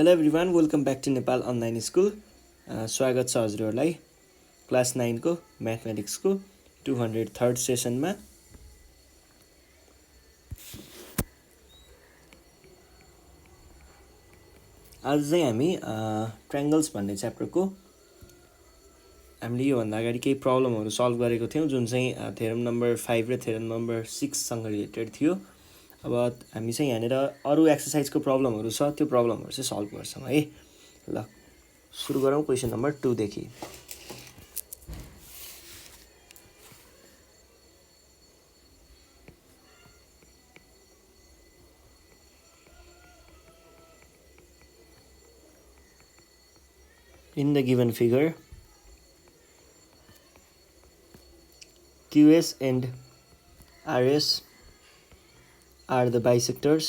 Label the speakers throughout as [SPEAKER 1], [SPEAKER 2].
[SPEAKER 1] Hello everyone, welcome back to Nepal online school. स्वागत छ हजुरहरूलाई क्लास 9 को म्याथमेटिक्सको 203rd सेसनमा। आज चाहिँ हामी ट्रायङ्गल्स भन्ने च्याप्टरको हामीले योभन्दा अगाडि केही प्रब्लमहरू सल्भ गरेको थियौँ, जुन चाहिँ थ्योरम नम्बर 5 र थ्योरम नम्बर 6 सँग रिलेटेड थियो। अब हामी चाहिँ यहाँनिर अरू एक्सर्साइजको प्रब्लमहरू छ, त्यो प्रब्लमहरू चाहिँ सल्भ गर्छौँ है। ल सुरु गरौँ क्वेसन नम्बर 2 देखि। In the given figure, QS and RS are the bisectors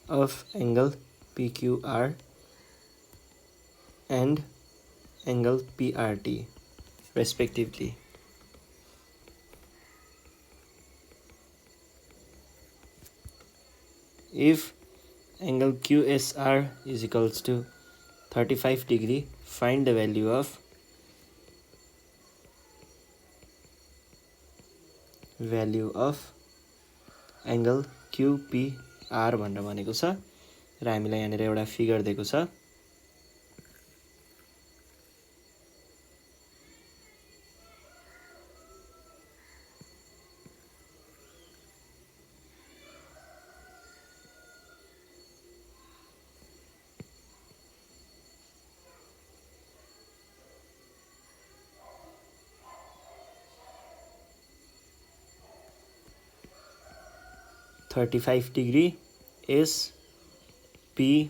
[SPEAKER 1] of angle PQR and angle PRT respectively. If angle QSR is equals to 35 degree, find the value of angle QPR भनेर भनेको छ र हामीलाई यहाँनिर एउटा figure दिएको छ। $35 degree is PQRT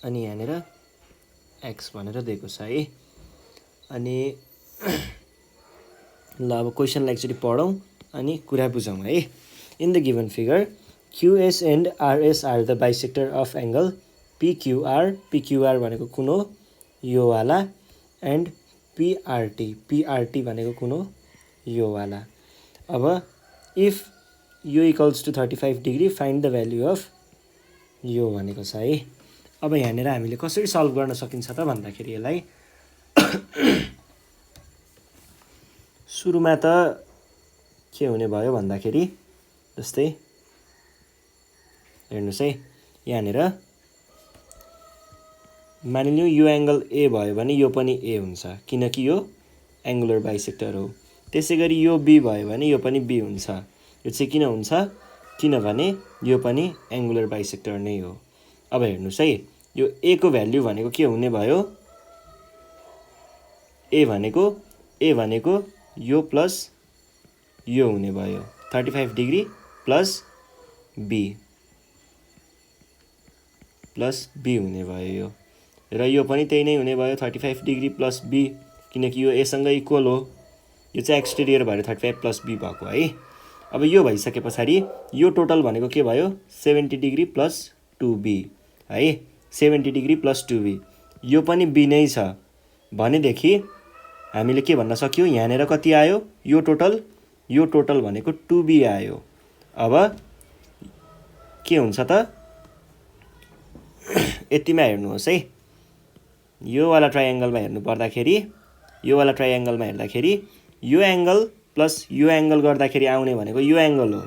[SPEAKER 1] अनि यहाँनिर x भनेर दिएको छ है। अनि ल अब क्वेसनलाई एकचोटि पढौँ अनि कुरा बुझौँ है। In the given figure QS and RS are the bisector of angle PQR भनेको कुन हो? यो वाला। एन्ड PRT भनेको कुन हो? यो वाला। अब इफ यो equals to 35 degree, find the value of यो भनेको छ है। अब यहाँनिर हामीले कसरी सल्भ गर्न सकिन्छ त भन्दाखेरि यसलाई सुरुमा त के हुने भयो भन्दाखेरि जस्तै हेर्नुहोस् है, यहाँनिर मानिलिउँ यो एङ्गल ए भयो भने यो पनि ए हुन्छ, किनकि यो एङ्गुलर बाइसेक्टर हो। त्यसै गरी यो बी भयो भने यो पनि बी हुन्छ। यो चाहिँ किन हुन्छ? किनभने यो पनि एङ्गुलर बाइसेक्टर नै हो। अब हेर्नुहोस् है, यो ए को भ्याल्यु भनेको के हुने भयो? ए भनेको यो प्लस यो हुने भयो, 35 डिग्री प्लस बी हुने भयो यो। र यो पनि त्यही नै हुने भयो, 35 डिग्री प्लस बी, किनकि यो एसँग इक्वल हो। यो चाहिँ एक्सटेरियर भएर 35 प्लस बी भएको है। अब यो भइसके पछाडि यो टोटल भनेको के भयो? 70 डिग्री प्लस 2b है। 70 डिग्री प्लस 2b, यो पनि बी नै छ भनेदेखि हामीले के भन्न सक्यो? यहाँनिर कति आयो? यो टोटल भनेको 2b आयो। अब के हुन्छ त? यतिमा हेर्नुहोस् है, यो वाला ट्रायङ्गलमा हेर्नुपर्दाखेरि यो एङ्गल प्लस यो एङ्गल गर्दाखेरि आउने भनेको यो एङ्गल हो।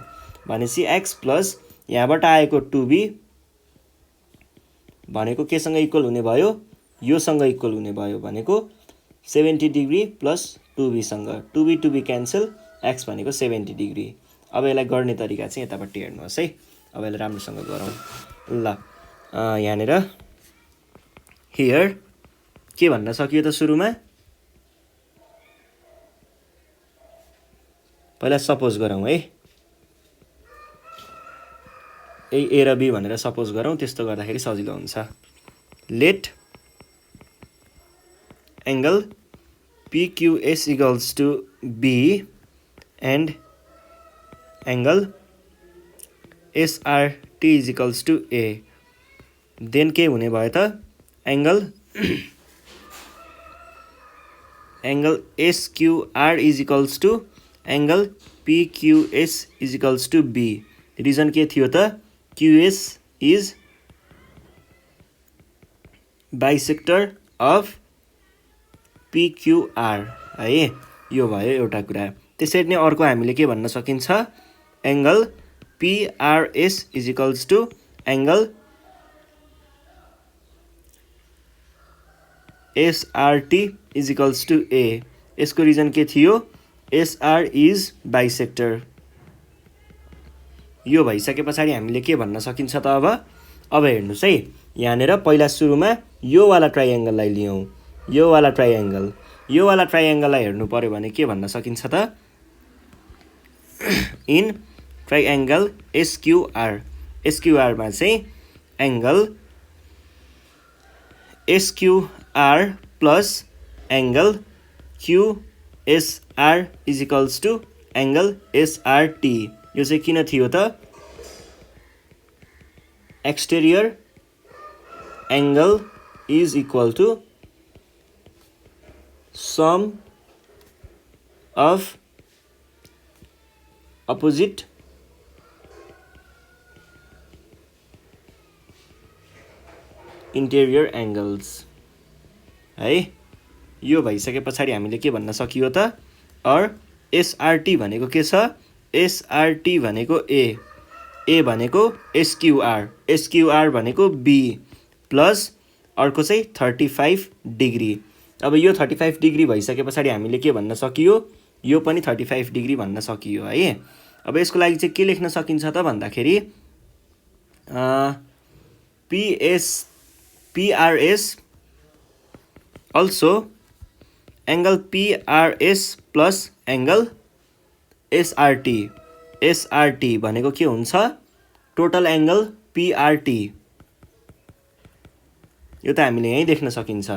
[SPEAKER 1] भनेपछि x प्लस यहाँबाट आएको 2b भनेको केसँग इक्वल हुने भयो? योसँग इक्वल हुने भयो, भनेको 70 डिग्री प्लस 2b सँग। 2b क्यान्सल, x भनेको 70 डिग्री। अब यसलाई गर्ने तरिका चाहिँ यतापट्टि हेर्नुहोस् है। अब यसलाई राम्रोसँग गरौँ। ल यहाँनिर हियर के भन्न सकियो त? सुरुमा पहिला सपोज गरौँ है, ए र बी भनेर सपोज गरौँ, त्यस्तो गर्दाखेरि सजिलो हुन्छ। Let angle PQS equals to B and angle SRT is equals to A. Then के हुने भयो त? Angle SQR is equals to angle PQS is equals to B। Reason के थियो त QS is bisector of PQR है। यो भयो एउटा कुरा। त्यसरी नै अर्को हामीले के भन्न सकिन्छ, angle PRS is equals to angle SRT is equals to A। यसको रिजन के थियो, SR इज बाइसेक्टर। यो भइसके पछाडि हामीले के भन्न सकिन्छ त अब हेर्नुस् है, यहाँनेर पहिला सुरुमा यो वाला ट्राइएंगललाई लियौं, यो वाला ट्राइएंगललाई हेर्नु पर्यो भने के भन्न सकिन्छ त, इन ट्राइएंगल SQR मा चाहिँ angle SQR plus angle QSR is equals to angle SRT। यो चाहिँ किन थियो त, exterior angle is equal to sum of opposite interior angles है। यो भइसके पछाडि हामीले के भन्न सकियो त, और SRT भनेको के छ, SRT भनेको A भनेको SQR भनेको B प्लस अर्को चाहिँ 35 डिग्री। अब यो 35 डिग्री भइसके पछाडि हामीले के भन्न सकियो, यो पनि 35 डिग्री भन्न सकियो है। अब यसको लागि चाहिँ के लेख्न सकिन्छ त भन्दाखेरि PRS also angle PRS plus angle SRT भनेको के हुन्छ, टोटल एंगल PRT। यो त हामीले यही देख्न सकिन्छ,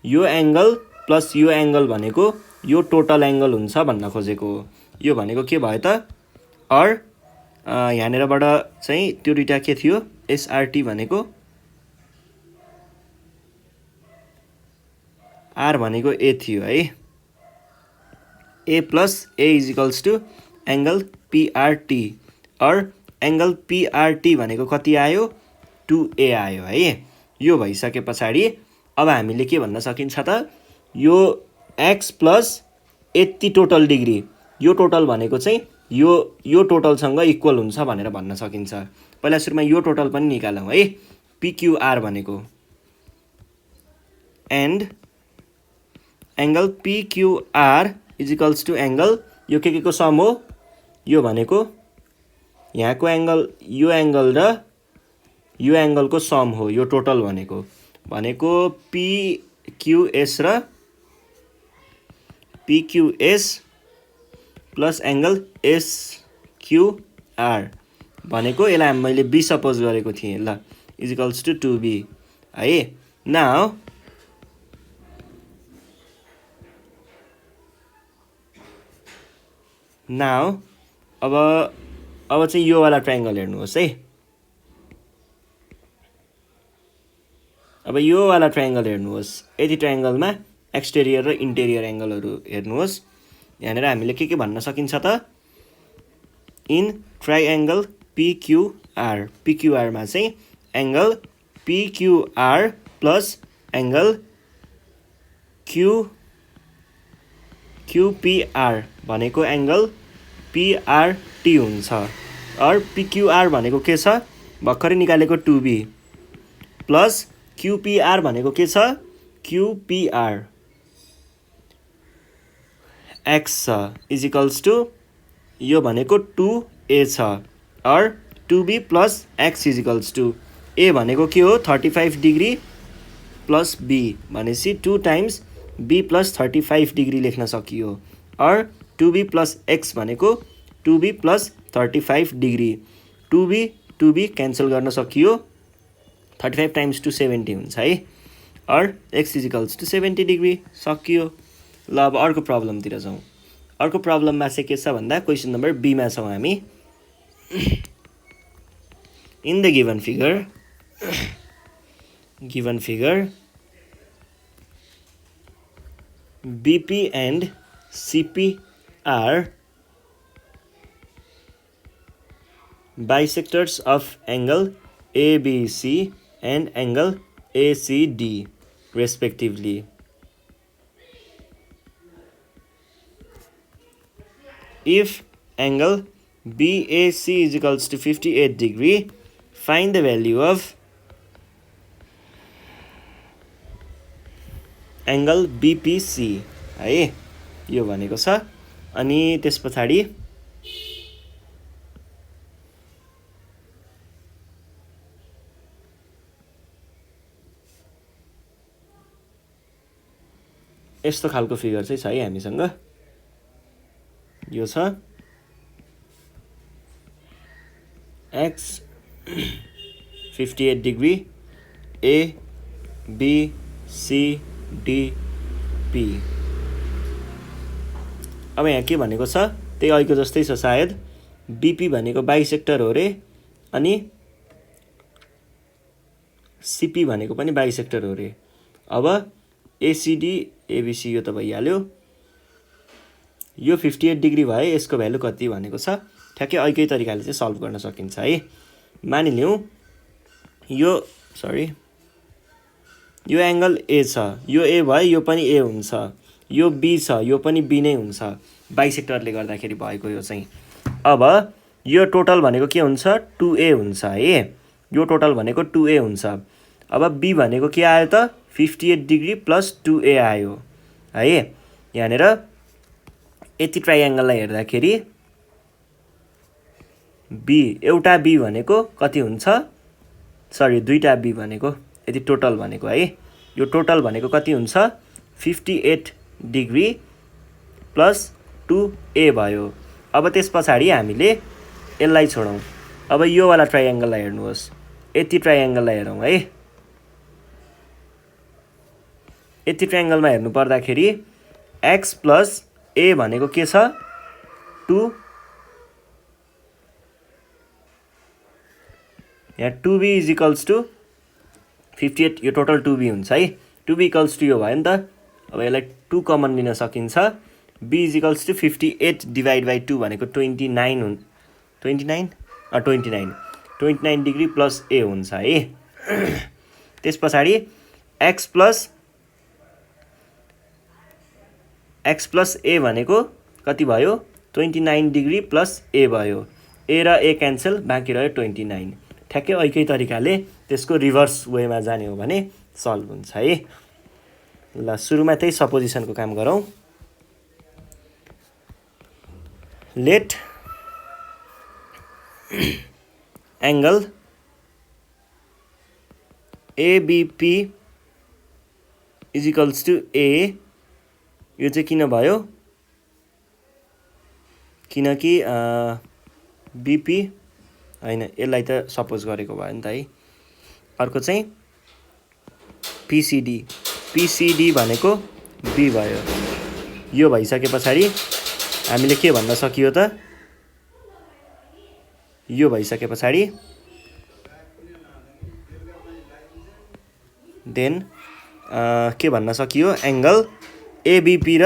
[SPEAKER 1] यो एंगल प्लस यो एंगल भनेको यो टोटल एंगल हुन्छ भन्न खोजेको। यो भनेको के भयो त, और यहाँनेरबाट चाहिँ त्यो दुईटा के थियो, SRT भनेको R भनेको A थियो है। A plus A is equals to angle PRT, और एंगल PRT भनेको कति आयो, 2A आयो है। यो भइसके पछाडि अब हामीले के भन्न सकिन्छ त, यो x प्लस यति टोटल डिग्री, यो टोटल भनेको चाहिँ यो टोटलसँग इक्वल हुन्छ भनेर भन्न सकिन्छ। पहिला सुरुमा यो टोटल पनि निकालौँ है, PQR भनेको, and angle PQR is equals to angle, यो के को सम हो, यो भनेको यहाँको एंगल, यो एंगल र यो एंगलको सम हो, यो टोटल भनेको PQS र PQS प्लस एंगल SQR भनेको, यसलाई मैले B सपोज गरेको थिएँ ल, इज इक्वल्स टु 2B है। नाउ अब चाहिँ यो वाला ट्रायंगल हेर्नुहोस् है। अब यो वाला ट्रायंगल हेर्नुहोस्, यति ट्रायंगलमा एक्सटेरियर र इन्टेरियर एंगलहरू हेर्नुहोस्। यहाँनेर हामीले के भन्न सकिन्छ त, इन ट्रायंगल PQR मा चाहिँ angle PQR plus angle QPR भनेको एंगल PRT हुन्छ, और PQR भनेको के छ, भर्खरै निकालेको 2B प्लस QPR भनेको के छ, QPR X छ इज इक्वल्स टु, यो भनेको 2A छ, और 2B plus X is equals to, A भनेको के हो, 35 डिग्री प्लस B भनेपछि 2 टाइम्स B प्लस 35 डिग्री लेख्न सकियो, और 2B प्लस X भनेको 2B plus 35 degree, 2B cancel गर्न सकियो, 35 टाइम्स 2 70 हुन्छ है, और X is equals to 70 degree, सकियो। ल अब अर्को प्रब्लमतिर जाउँ। अर्को प्रब्लममा चाहिँ के छ भन्दा, क्वेसन नम्बर B मा छौँ हामी। In the given figure BP and CP are bisectors of angle ABC and angle ACD respectively. If angle BAC is equals to 58 degree, find the value of angle BPC है यो भनेको छ। अनि त्यस पछाडि यस्तो खालको फिगर चाहिँ छ है हामीसँग। यो छ x 58 degree A B C D P। अब यहाँ के भनेको छ त्यही अहिलेको जस्तै छ सायद। BP भनेको बाइसेक्टर हो रे, अनि CP भनेको पनि बाइसेक्टर हो रे। अब ACD ABC यो त भइहाल्यो। यो 58 डिग्री भयो, यसको भ्यालु कति भनेको छ। ठ्याक्कै अहिलेकै तरिकाले चाहिँ सल्भ गर्न सकिन्छ है। मानिलिउँ यो एंगल A छ, यो A भयो, यो पनि A हुन्छ, यो B छ, यो पनि B नै हुन्छ, बाइसेक्टरले गर्दाखेरि भएको यो चाहिँ। अब यो टोटल भनेको के हुन्छ 2A हुन्छ है। यो टोटल भनेको 2A हुन्छ। अब B भनेको के आयो त 58 डिग्री प्लस 2A आयो है। यहाँनिर यति ट्राइएंगललाई हेर्दाखेरि B एउटा B भनेको कति हुन्छ, सरी दुईटा B भनेको यति टोटल भनेको है। यो टोटल भनेको कति हुन्छ 58 डिग्री प्लस 2A भयो। अब त्यस पछाडि हामीले यसलाई छोडौँ। अब यो वाला ट्राइएंगललाई हेर्नुहोस्, यति ट्राइएंगललाई हेरौँ है। यति ट्राइएंगलमा हेर्नु पर्दाखेरि x प्लस A भनेको के छ 2, यहाँ 2B इज इक्वल्स टु 58, यो टोटल 2B हुन्छ है। 2B इक्वल्स टु यो भयो नि त। अब यसलाई 2 कमन लिन सकिन्छ। B is equals to 58 divide by 2 भनेको 29 हुन्छ। 29 डिग्री प्लस A हुन्छ है। त्यस पछाडि x प्लस A भनेको कति भयो 29 डिग्री प्लस A भयो। A र A क्यान्सल, बाँकी रह्यो 29। ठ्याक्कै अहिलेकै तरिकाले त्यसको रिभर्स वेमा जाने हो भने सल्भ हुन्छ है। ल सुरुमा त्यही सपोजिसनको काम गरौँ। Let angle ABP is equals to A। यो चाहिँ किन भयो, किनकि BP हैन, यसलाई त सपोज गरेको भयो नि त है। अर्को चाहिँ PCD भनेको B भयो। यो भइसके पछाडि हामीले के भन्न सकियो त, यो भइसके पछाडि देन के भन्न सकियो एंगल ABP र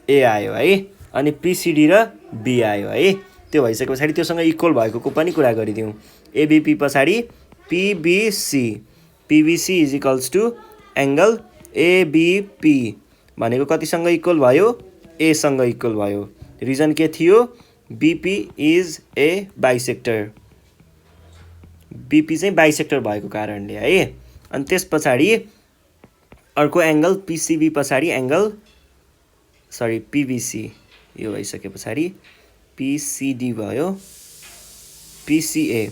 [SPEAKER 1] A आयो है, अनि PCD र B आयो है। त्यो भइसके पछाडि त्योसँग इक्वल भएको पनि कुरा गरिदिउँ। ABP पछाडि PBC is equals to angle ABP भनेको कतिसँग इक्वल भयो A सँग इक्वल भयो। रिजन के थियो BP is a bisector, BP चाहिँ बाइसेक्टर भएको कारणले है। अनि त्यस पछाडि अर्को एंगल PCB पछाडि एंगल PBC, यो भइसके पछाडि PCD भयो, PCA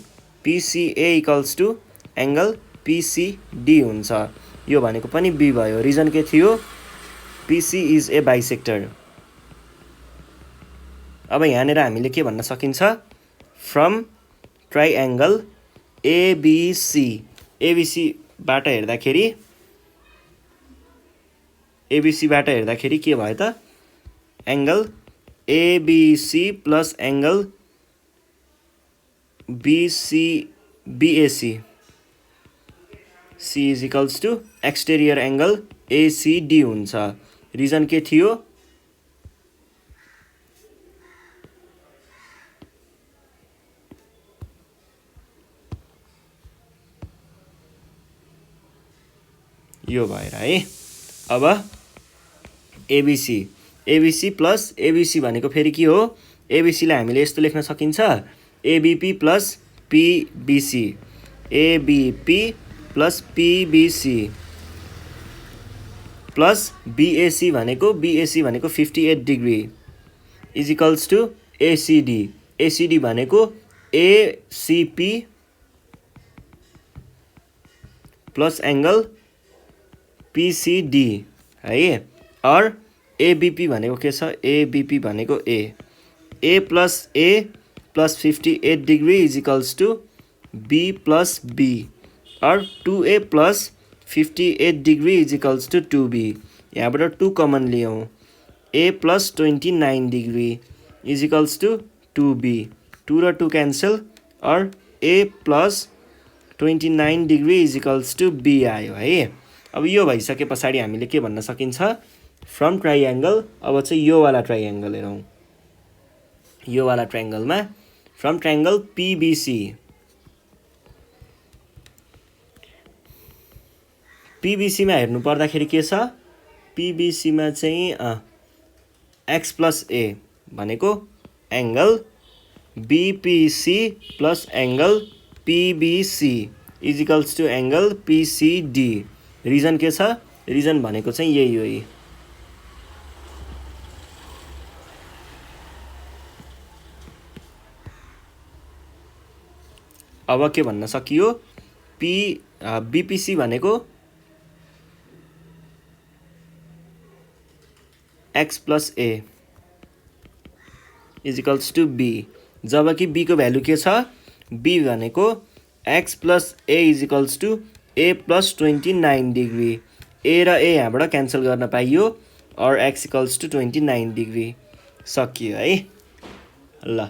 [SPEAKER 1] equals to angle PCD हुन्छ। यो भनेको पनि B भयो। रिजन के थियो PC इज ए बाइसेक्टर। अब यहाँनिर हामीले के भन्न सकिन्छ फ्रम ट्राइएंगल ABC बाट हेर्दाखेरि के भयो त angle ABC plus angle BAC C is equals to exterior angle ACD हुन्छ। रिजन के थियो यो भएर है। अब एबिसी एबिसी प्लस एबिसी भनेको फेरि के हो? एबिसीलाई हामीले यस्तो लेख्न सकिन्छ, ABP plus PBC, ABP plus PBC plus BAC भनेको 58 degree is equals to ACD, ACD भनेको एसिपी प्लस एङ्गल पिसिडी है। और एबिपी भनेको के छ? एबिपी भनेको A plus 58 degree is equals to B plus B, और 2a plus 58 degree is equals to 2b। यहाँबाट 2 कमन लियौँ, a plus 29 degree is equals to 2b, 2 र 2 क्यान्सल, और a plus 29 degree is equals to b आयो है। अब यो भइसके पछाडि हामीले के भन्न सकिन्छ? फ्रम ट्राइएङ्गल। अब चाहिँ यो वाला ट्राइएङ्गल हेरौँ। यो वाला ट्राइएङ्गलमा फ्रम ट्राइएङ्गल पिबिसी, पिबिसीमा हेर्नु पर्दाखेरि के छ? पिबिसीमा चाहिँ एक्स प्लस ए भनेको angle BPC plus angle PBC is equals to angle PCD. Reason के छ? रिजन भनेको चाहिँ यही हो। अब के भन्न सकियो? बिपिसी भनेको x plus a is equals to b, जबकि b को भ्यालु के छ? b भनेको x plus a is equals to a plus 29 degree. A र ए यहाँबाट क्यान्सल गर्न पाइयो, और एक्स इक्वल्स टु 29 डिग्री। सकियो है। ल।